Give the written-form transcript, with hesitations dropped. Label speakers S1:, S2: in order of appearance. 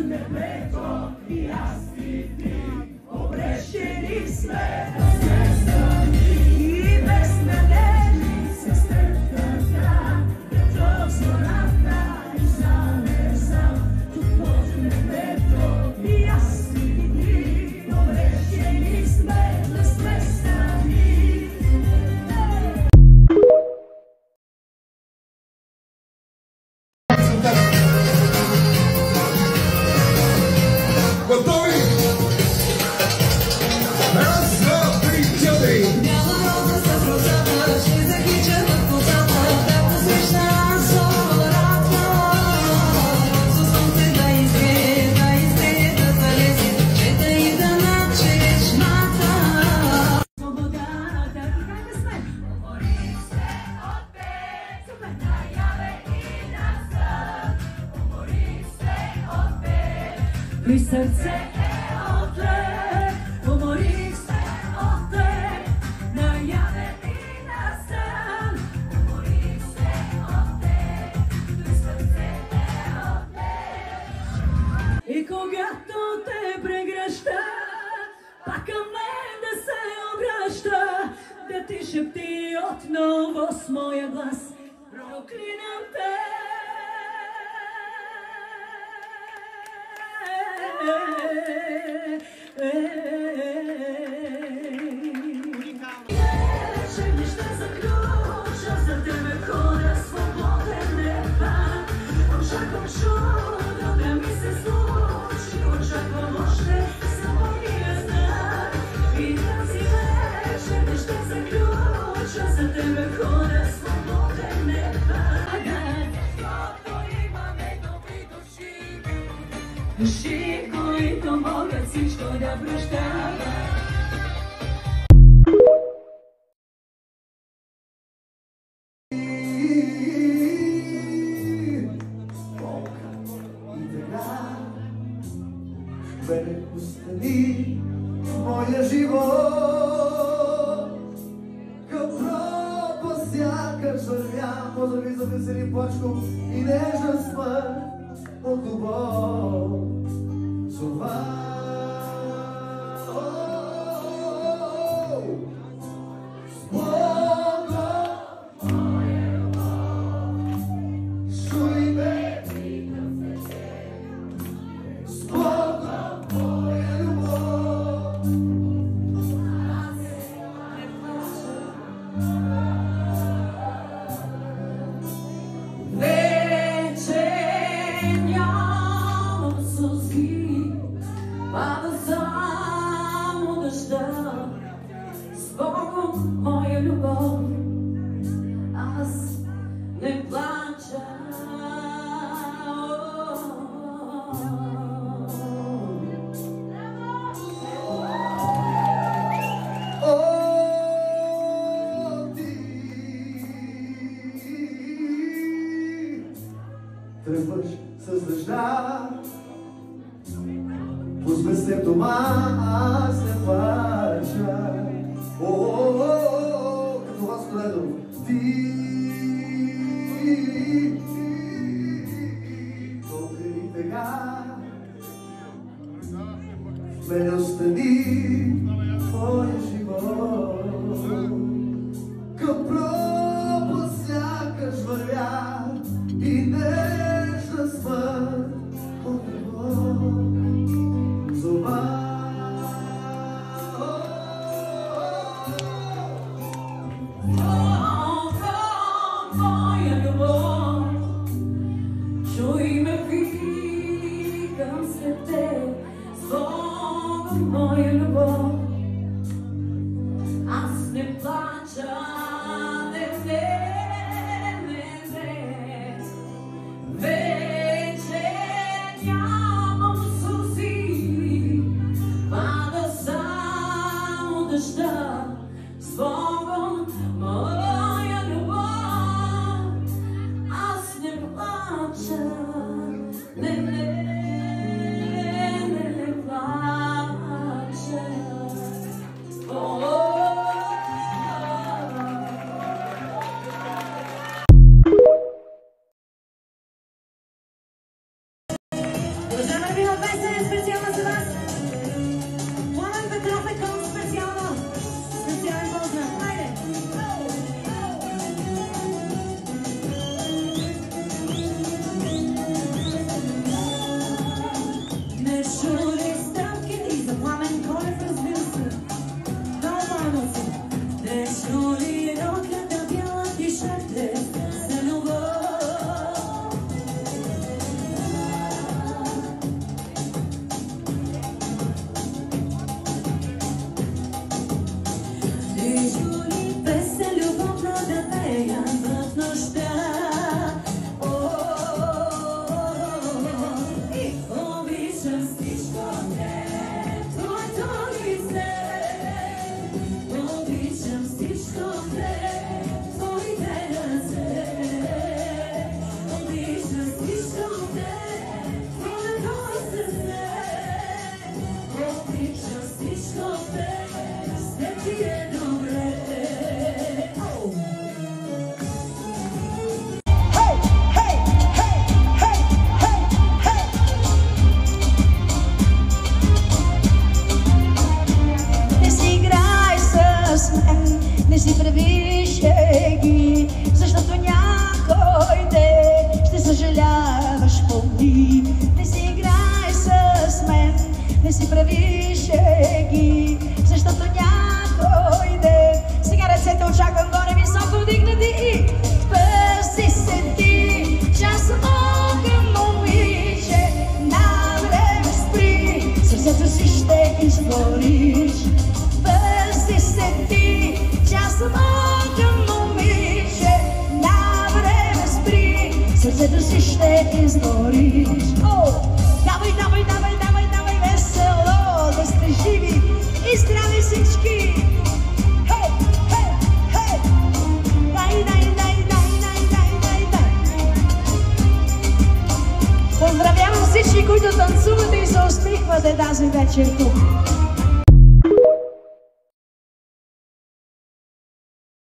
S1: небето и аз и ти, обречени сме на две страни. И без надежди се стърпата, като зората и залеза. Тук под небето и аз и ти, обречени сме на две страни.
S2: Готови? Раз, два, три, четири! Няма рода с розата, ще закича в козата, да посрещна зората. Със слънце да изгрее, да залезе, че да ида на чешмата.
S1: Свободата, как да сме? Умори се от теб, супер, наяве и назад. Умори се от теб, при сърце е отлеп. Умори се от теб, наяве и назад. Умори се от теб, при сърце е отлеп. И когато те прегръща, пак към мен да се обръща, да ти шепти отново с моя глас: проклинам те. Вече ще заключа за тебе хора свободен дебат. Очаквам чудо да ми се случи, очаквам още самотния знак. И тази вечер ще заключа за тебе хора свободен дебат. Защото имаме добри души, души, които могат всичко да прощават.
S3: Мене остани моя живот, към пропа сякаш вървя. Поздрави за Веселин Плачков и нежна смърт от любов. Това
S1: моя любов, аз не плача.
S3: Тръгваш с дъжда, пусме се в дома, аз не плача. Като вас Коледов, покри тега, в мене остани твоя живот. Към пропаст сякаш вървя и нежна смърт от любов. Зова
S1: моя любов, аз не плача, не. Вече нямам сълзи, пада само дъжда, свободен моя любов, аз не плача, не. завише ги, защото някой ден ще съжаляваш, помни. Не си играй с мен, не си прави шеги, защото някой ден. Сега ръцете очаквам горе високо вдигнати и пази се ти, че аз съм огън, момиче, на време спри, сърцето си ще изгориш. Пази се ти, че аз съм огън, момиче, на време спри, сърцето си ще изгориш. Давай, давай, давай, давай, давай весело, да сте живи и здрави всички. Хей, хей, хей! Дай, дай, дай, дай, дай, дай, дай, дай. Поздравявам всички, които танцувате и се усмихвате тази вечер тук.